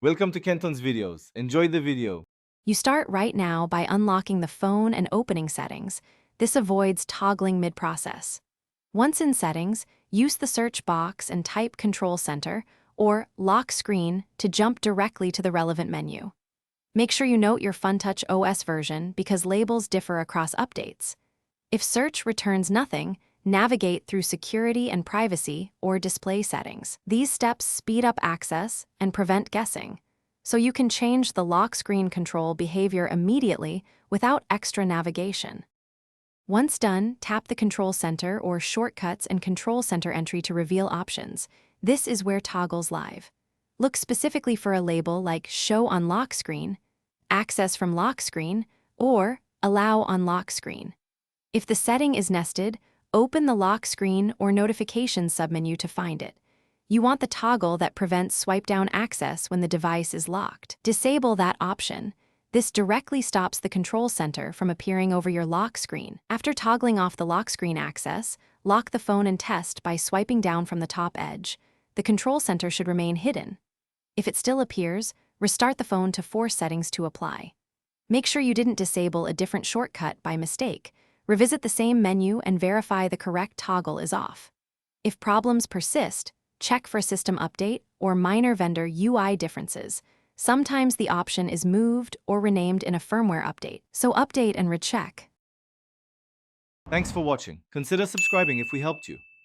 Welcome to Kenton's videos. Enjoy the video. You start right now by unlocking the phone and opening settings. This avoids toggling mid-process. Once in settings, use the search box and type Control Center or Lock Screen to jump directly to the relevant menu. Make sure you note your FunTouch OS version because labels differ across updates. If search returns nothing, navigate through Security and Privacy or Display settings. These steps speed up access and prevent guessing, so you can change the lock screen control behavior immediately without extra navigation. Once done, tap the Control Center or Shortcuts and Control Center entry to reveal options. This is where toggles live. Look specifically for a label like Show on Lock Screen, Access from Lock Screen, or Allow on Lock Screen. If the setting is nested, open the Lock Screen or Notifications submenu to find it. You want the toggle that prevents swipe-down access when the device is locked. Disable that option. This directly stops the Control Center from appearing over your lock screen. After toggling off the lock screen access, lock the phone and test by swiping down from the top edge. The Control Center should remain hidden. If it still appears, restart the phone to force settings to apply. Make sure you didn't disable a different shortcut by mistake. Revisit the same menu and verify the correct toggle is off. If problems persist, check for a system update or minor vendor UI differences. Sometimes the option is moved or renamed in a firmware update, so update and recheck. Thanks for watching. Consider subscribing if we helped you.